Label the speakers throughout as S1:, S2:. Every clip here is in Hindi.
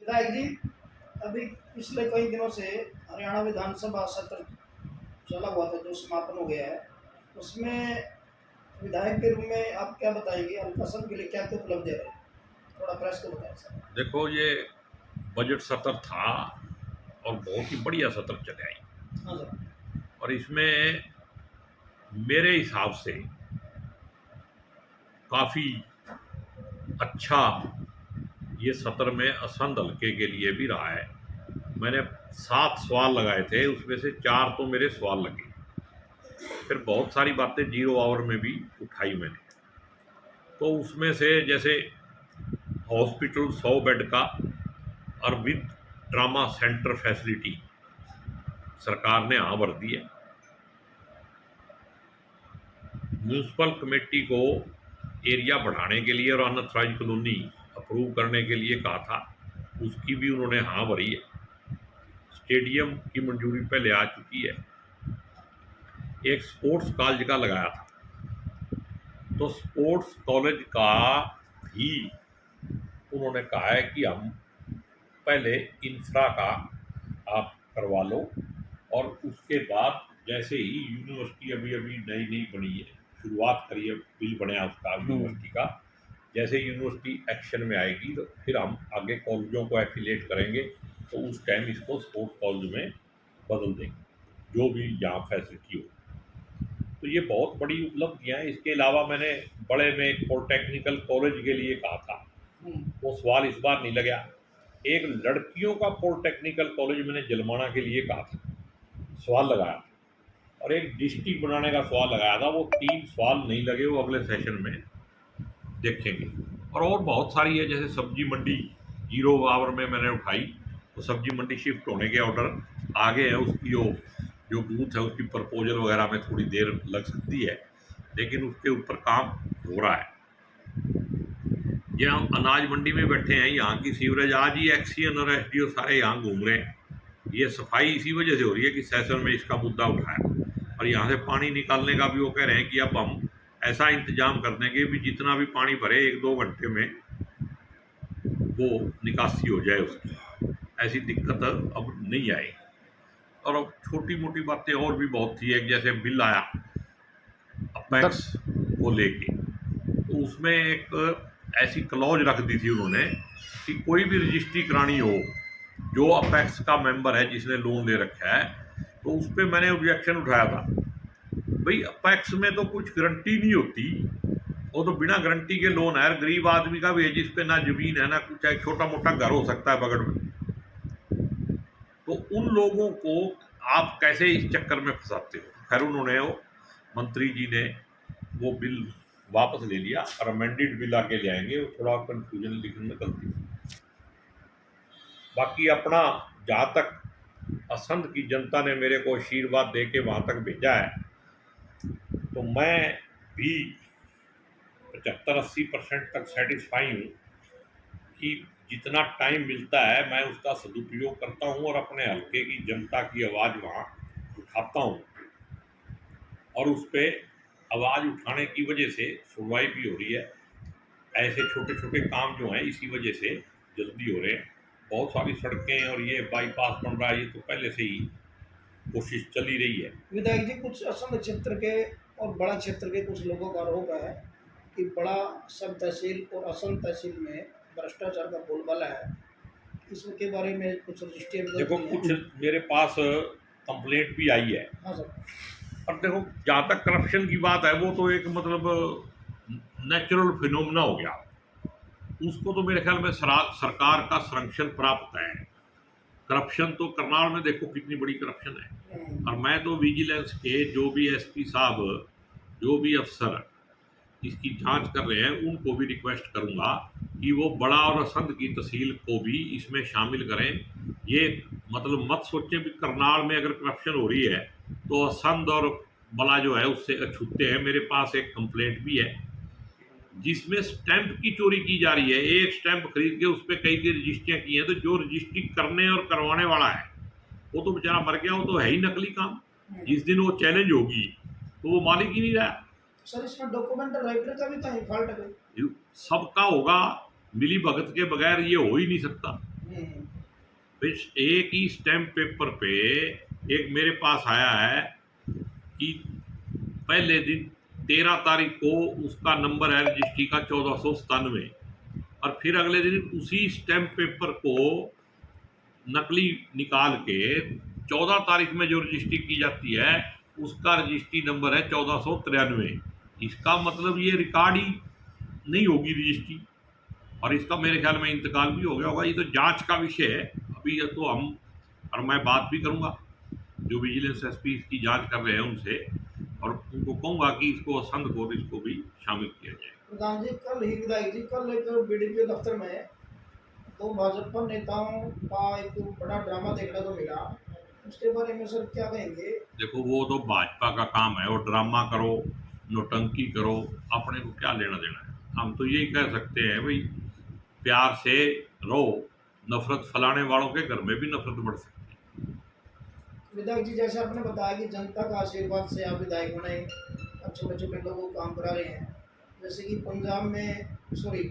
S1: विधायक जी, अभी पिछले कई दिनों से हरियाणा विधानसभा सत्र चला हुआ था जो समापन हो गया है, उसमें विधायक के रूप में आप क्या बताएंगे? अल्पसंख्यक के लिए क्या क्या उपलब्ध है? थोड़ा प्रेस को बताएं सर।
S2: देखो, ये बजट सत्र था और बहुत ही बढ़िया सत्र चले आई।
S1: हाँ सर।
S2: और इसमें मेरे हिसाब से काफ़ी अच्छा ये सत्र में असंध हल्के के लिए भी रहा है। मैंने 7 सवाल लगाए थे, उसमें से 4 तो मेरे सवाल लगे। फिर बहुत सारी बातें 0 आवर में भी उठाई मैंने। तो उसमें से जैसे हॉस्पिटल 100 बेड का और विद ट्रामा सेंटर फैसिलिटी सरकार ने हाँ भर दी है। म्यूनिसिपल कमेटी को एरिया बढ़ाने के लिए और अनऑथराइज्ड कॉलोनी अप्रूव करने के लिए कहा था, उसकी भी उन्होंने हाँ भरी है। स्टेडियम की मंजूरी पहले आ चुकी है। एक स्पोर्ट्स कॉलेज का लगाया था, तो स्पोर्ट्स कॉलेज का भी उन्होंने कहा है कि हम पहले इंफ्रा का आप करवा लो और उसके बाद जैसे ही यूनिवर्सिटी अभी अभी नई नई बनी है, शुरुआत करी है, बिल बनया उसका यूनिवर्सिटी का, जैसे यूनिवर्सिटी एक्शन में आएगी तो फिर हम आगे कॉलेजों को एफिलिएट करेंगे, तो उस टाइम इसको स्पोर्ट्स कॉलेज में बदल देंगे जो भी यहाँ फैसिलिटी हो। तो ये बहुत बड़ी उपलब्धियाँ हैं। इसके अलावा मैंने बड़े में एक पॉलिटेक्निकल कॉलेज के लिए कहा था, वो सवाल इस बार नहीं लगा। एक लड़कियों का पॉलिटेक्निकल कॉलेज मैंने जलमाना के लिए कहा था, सवाल लगाया, और एक डिस्ट्रिक्ट बनाने का सवाल लगाया था, वो 3 सवाल नहीं लगे, वो अगले सेशन में देखेंगे। और बहुत सारी है, जैसे सब्जी मंडी 0 आवर में मैंने उठाई, तो सब्जी मंडी शिफ्ट होने के ऑर्डर आगे हैं, उसकी जो बूथ है उसकी प्रपोजल वगैरह में थोड़ी देर लग सकती है, लेकिन उसके ऊपर काम हो रहा है। जहाँ अनाज मंडी में बैठे हैं, यहाँ की सीवरेज आज ही एक्सीएन और एसडीओ सारे यहाँ घूम रहे हैं। ये सफाई इसी वजह से हो रही है कि सेशन में इसका मुद्दा उठाया, और यहाँ से पानी निकालने का भी वो कह रहे हैं कि अब हम ऐसा इंतजाम कर देंगे भी जितना भी पानी भरे 1-2 घंटे में वो निकासी हो जाए उसकी, ऐसी दिक्कत अब नहीं आएगी। और अब छोटी मोटी बातें और भी बहुत थी। एक जैसे बिल आया अपेक्स को लेके, तो उसमें एक ऐसी क्लॉज रख दी थी उन्होंने कि कोई भी रजिस्ट्री करानी हो, जो अपेक्स का मेंबर है जिसने लोन ले रखा है, तो उस पर मैंने ऑब्जेक्शन उठाया था। भाई अपेक्स में तो कुछ गारंटी नहीं होती, वो तो बिना गारंटी के लोन है। गरीब आदमी का भी है जिस पे ना जमीन है ना कुछ है, छोटा मोटा घर हो सकता है बगड़ में, तो उन लोगों को आप कैसे इस चक्कर में फंसाते हो। खैर उन्होंने, वो मंत्री जी ने वो बिल वापस ले लिया और अमेंडेड बिल आके ले आएंगे, वो थोड़ा कन्फ्यूजन लिखने में गलती थी। बाकी अपना जहाँ तक असंध की जनता ने मेरे को आशीर्वाद दे के वहाँ तक भेजा है, तो मैं भी 75-80% तक सेटिस्फाई हूँ कि जितना टाइम मिलता है मैं उसका सदुपयोग करता हूँ और अपने हल्के की जनता की आवाज़ वहाँ उठाता हूँ, और उस पर आवाज़ उठाने की वजह से सुनवाई भी हो रही है। ऐसे छोटे छोटे काम जो हैं इसी वजह से जल्दी हो रहे हैं। बहुत सारी सड़कें और ये बाईपास बन रहा है, ये तो पहले से ही कोशिश चली रही है।
S1: विधायक जी, कुछ असंध क्षेत्र के और बड़ा क्षेत्र के कुछ लोगों का आरोप है कि बड़ा सब तहसील और असंध तहसील में भ्रष्टाचार का बोलबाला है। इसके बारे में कुछ रजिस्ट्री
S2: देखो, कुछ मेरे पास कंप्लेंट भी आई है।
S1: हाँ सर।
S2: और देखो, जहाँ तक करप्शन की बात है, वो तो एक मतलब नेचुरल फिनोमिना हो गया, उसको तो मेरे ख्याल में सरकार का संरक्षण प्राप्त है। करप्शन तो करनाल में देखो कितनी बड़ी करप्शन है, और मैं तो विजिलेंस के जो भी एसपी साहब, जो भी अफसर इसकी जांच कर रहे हैं, उनको भी रिक्वेस्ट करूंगा कि वो बड़ा और असंध की तहसील को भी इसमें शामिल करें। ये मतलब मत सोचें कि करनाल में अगर करप्शन हो रही है तो असंध और बड़ा जो है उससे अछूते हैं। मेरे पास एक कंप्लेंट भी है जिसमें स्टैंप की चोरी की जा रही है। एक स्टैंप खरीद के उस पर कई कई रजिस्ट्रियाँ की हैं, तो जो रजिस्ट्री करने और करवाने वाला है वो तो बेचारा मर गया, वो तो है ही नकली काम। जिस दिन वो चैलेंज होगी तो वो मालिक ही नहीं रहा।
S1: सर, इसमें डॉक्यूमेंट राइटर का भी कहीं फॉल्ट है?
S2: सबका होगा, मिली भगत के बगैर ये हो ही नहीं सकता। फिर एक ही स्टैम्प पेपर पे एक मेरे पास आया है कि पहले दिन 13 तारीख को उसका नंबर है रजिस्ट्री का 1497, और फिर अगले दिन उसी स्टैम्प पेपर को नकली निकाल के 14 तारीख में जो रजिस्ट्री की जाती है उसका रजिस्ट्री नंबर है 1493। इसका मतलब ये रिकॉर्ड ही नहीं होगी रजिस्ट्री, और इसका मेरे ख्याल में इंतकाल भी हो गया होगा। ये तो जांच का विषय है अभी। ये तो हम और मैं बात भी करूंगा जो विजिलेंस एसपी इसकी जांच कर रहे हैं उनसे, और उनको कहूंगा कि इसको संघ को इसको भी शामिल किया जाए।
S1: प्रधान जी, कल ही विधायक जी, कल एक बीडीपी दफ्तर में दो भाजपा नेताओं का एक बड़ा ड्रामा देखने को मिला, उसके बारे में सर क्या कहेंगे?
S2: देखो, वो तो भाजपा का काम है, वो ड्रामा करो, नौटंकी करो, अपने को क्या लेना देना है। हम तो यही कह सकते हैं भाई, प्यार से रहो, नफरत फैलाने वालों के घर में भी नफरत बढ़ सकती है।
S1: विधायक जी, जैसे आपने बताया कि जनता का आशीर्वाद से आप विधायक बने, अब छोटे छोटे लोगों को काम करा रहे हैं, जैसे कि पंजाब में, सॉरी,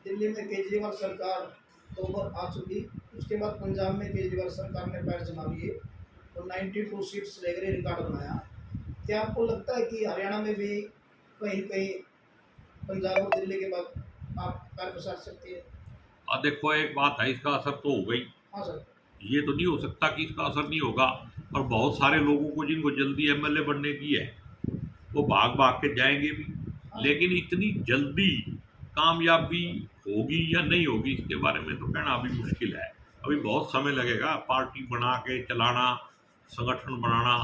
S1: दिल्ली में केजरीवाल सरकार 2 बार आ चुकी, उसके बाद पंजाब में केजरीवाल सरकार ने पैर जमा लिए और 92 सीट्स लेकर रिकॉर्ड बनाया। क्या आपको लगता है कि हरियाणा में भी कहीं कहीं पंजाब और दिल्ली के बाद आप पैर पसार सकती है?
S2: और देखो, एक बात है, इसका असर तो हो गई।
S1: हाँ सर।
S2: ये तो नहीं हो सकता कि इसका असर नहीं होगा। और बहुत सारे लोगों को जिनको जल्दी एमएलए बनने की है वो भाग भाग के जाएंगे भी, लेकिन इतनी जल्दी कामयाबी होगी या नहीं होगी इसके बारे में तो कहना अभी मुश्किल है। अभी बहुत समय लगेगा पार्टी बना के चलाना, संगठन बनाना।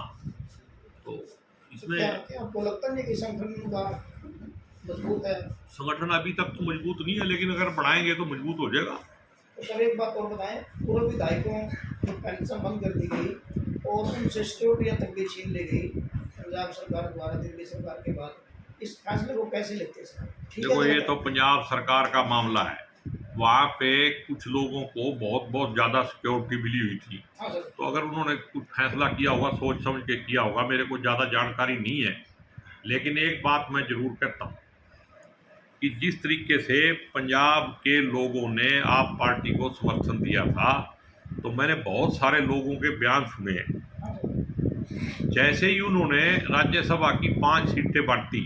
S2: तो
S1: क्या
S2: इसमें
S1: क्या आपको लगता नहीं कि संगठन का मजबूत है?
S2: संगठन अभी तक तो मजबूत नहीं है, लेकिन अगर बढ़ाएंगे तो मजबूत हो जाएगा।
S1: तो सर एक बात और बताएं, पूर्व विधायकों की पेंशन बंद कर दी गई और उनसे सिक्योरिटियाँ तक भी छीन ली गई पंजाब सरकार द्वारा, दिल्ली सरकार के बाद, इस फैसले को कैसे लेते हैं सर? ठीक
S2: देखो,
S1: है
S2: ये
S1: ना?
S2: तो पंजाब सरकार का मामला है। वहाँ पे कुछ लोगों को बहुत बहुत ज़्यादा सिक्योरिटी मिली हुई थी,
S1: हाँ सर।
S2: तो अगर उन्होंने कुछ फैसला किया होगा, सोच समझ के किया होगा, मेरे को ज़्यादा जानकारी नहीं है। लेकिन एक बात मैं ज़रूर कहता हूँ कि जिस तरीके से पंजाब के लोगों ने आप पार्टी को समर्थन दिया था, तो मैंने बहुत सारे लोगों के बयान सुने हैं।
S1: हाँ सर।
S2: जैसे ही उन्होंने राज्यसभा की 5 सीटें बांटी,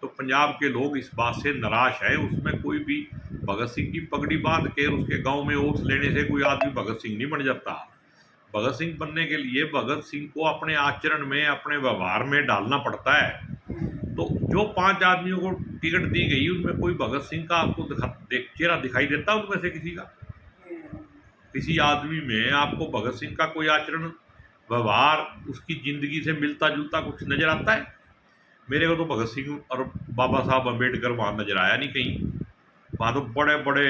S2: तो पंजाब के लोग इस बात से निराश है। उसमें कोई भी भगत सिंह की पगड़ी बांध के उसके गांव में ओथ लेने से कोई आदमी भगत सिंह नहीं बन जाता। भगत सिंह बनने के लिए भगत सिंह को अपने आचरण में, अपने व्यवहार में डालना पड़ता है। तो जो 5 आदमियों को टिकट दी गई, उनमें कोई भगत सिंह का आपको चेहरा दिखाई देता है? उनमें से किसी का, किसी आदमी में आपको भगत सिंह का कोई आचरण, व्यवहार, उसकी जिंदगी से मिलता जुलता कुछ नजर आता है? मेरे को तो भगत सिंह और बाबा साहब अम्बेडकर वहाँ नजर आया नहीं कहीं। वहाँ तो बड़े बड़े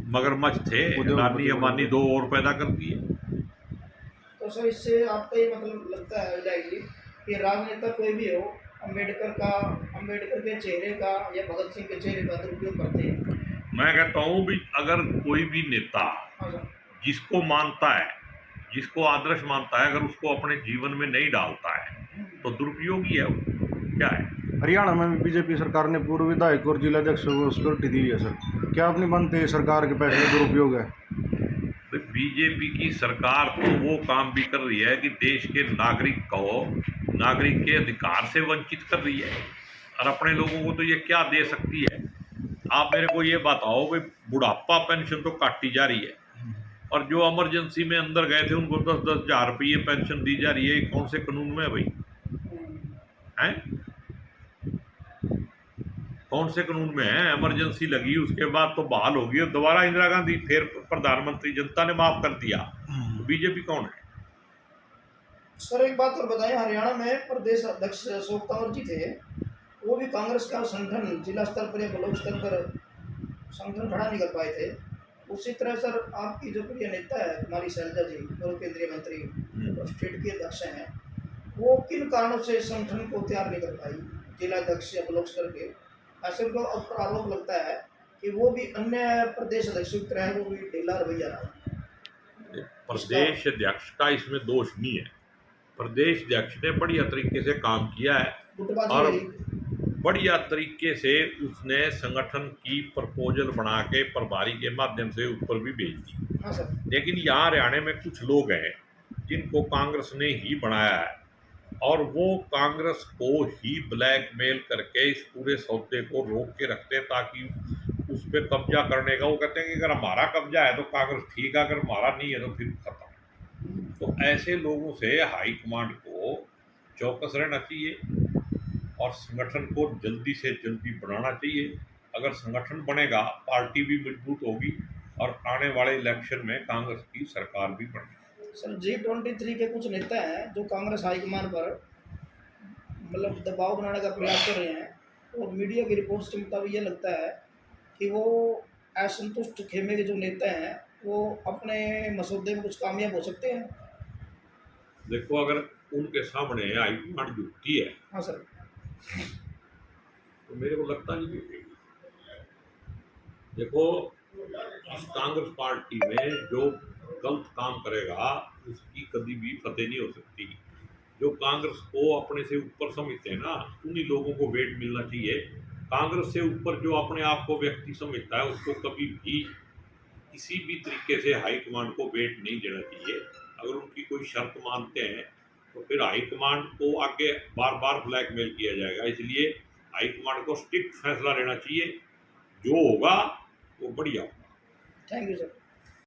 S2: मगरमच्छ थे, रानी अमानी 2 और पैदा कर दिए।
S1: तो सर इससे आपका ये मतलब लगता है विधायक जी कि राजनेता कोई भी हो, अम्बेडकर के चेहरे का या भगत सिंह के चेहरे का दुरुपयोग करते हैं?
S2: मैं कहता हूँ भी, अगर कोई भी नेता
S1: हाँ सर।
S2: जिसको मानता है, जिसको आदर्श मानता है, अगर उसको अपने जीवन में नहीं डालता है तो दुरुपयोगी है वो। क्या है?
S3: हरियाणा में बीजेपी सरकार ने पूर्व विधायक और जिलाध्यक्ष को सिक्योरिटी दी है सर, क्या आप नहीं मानते सरकार के पैसे दुरुपयोग है?
S2: बीजेपी की सरकार तो वो काम भी कर रही है कि देश के नागरिक को, नागरिक के अधिकार से वंचित कर रही है, और अपने लोगों को तो ये क्या दे सकती है? आप मेरे को ये बताओ भाई, बुढ़ापा पेंशन तो काटी जा रही है, और जो इमरजेंसी में अंदर गए थे उनको 10-10 हज़ार रुपये पेंशन दी जा रही है। कौन से कानून में है भाई? हैं? कौन से कानून में है? इमरजेंसी लगी, उसके बाद तो बहाल होगी और दोबारा इंदिरा गांधी फिर प्रधानमंत्री, जनता ने माफ कर दिया। तो बीजेपी कौन है?
S1: सर एक बात और बताएं, हरियाणा में प्रदेश अध्यक्ष अशोक तंवर जी थे, वो भी कांग्रेस का संगठन जिला स्तर पर या ब्लॉक स्तर पर संगठन खड़ा नहीं कर पाए थे। उसी तरह सर आपकी जो प्रिय नेता है कुमारी शैलजा जी, पूर्व केंद्रीय मंत्री और स्टेट की अध्यक्ष हैं, वो किन कारणों से संगठन को तैयार नहीं कर पाई, जिला अध्यक्ष या ब्लॉक स्तर के? ऐसे उनको ऊपर आरोप लगता है कि वो भी अन्य प्रदेश अध्यक्ष की तरह वो भी ढीला रवैया रहा।
S2: प्रदेश अध्यक्ष का इसमें दोष नहीं है। प्रदेश अध्यक्ष ने बढ़िया तरीके से काम किया है,
S1: गुटबाजी
S2: और
S1: रही।
S2: बढ़िया तरीके से उसने संगठन की प्रपोजल बना के प्रभारी के माध्यम से ऊपर भी भेज दी।
S1: हाँ सर।
S2: लेकिन यहाँ हरियाणा में कुछ लोग हैं जिनको कांग्रेस ने ही बनाया है और वो कांग्रेस को ही ब्लैकमेल करके इस पूरे सौदे को रोक के रखते हैं ताकि उस पर कब्जा करने का। वो कहते हैं कि अगर हमारा कब्जा है तो कांग्रेस ठीक है, अगर हमारा नहीं है तो फिर खत्म। तो ऐसे लोगों से हाईकमांड को चौकस रहना चाहिए और संगठन को जल्दी से जल्दी बनाना चाहिए। अगर संगठन बनेगा, पार्टी भी मजबूत होगी और आने वाले इलेक्शन में कांग्रेस की सरकार भी बनेगी।
S1: सर G23 के कुछ नेता हैं जो कांग्रेस हाईकमान पर मतलब दबाव बनाने का प्रयास कर रहे हैं और मीडिया की रिपोर्ट्स के मुताबिक ये लगता है कि वो असंतुष्ट खेमे के जो नेता हैं वो अपने मसौदे में कुछ कामयाब हो सकते हैं।
S2: देखो, अगर उनके सामने हाईकमांड झुकती है
S1: हाँ सर।
S2: तो मेरे को लगता नहीं झुकेगी। देखो, इस कांग्रेस पार्टी में जो गलत काम करेगा उसकी कभी भी फतेह नहीं हो सकती। जो कांग्रेस को अपने से ऊपर समझते हैं ना, उन्हीं लोगों को वेट मिलना चाहिए। कांग्रेस से ऊपर जो अपने आप को व्यक्ति समझता है उसको कभी भी किसी भी तरीके से हाईकमांड को वेट नहीं देना चाहिए। अगर उनकी कोई शर्त मानते हैं तो फिर हाईकमांड को आगे बार बार ब्लैकमेल किया जाएगा। इसलिए हाईकमांड को स्ट्रिक्ट फैसला लेना चाहिए, जो होगा वो बढ़िया होगा।
S1: Thank you sir.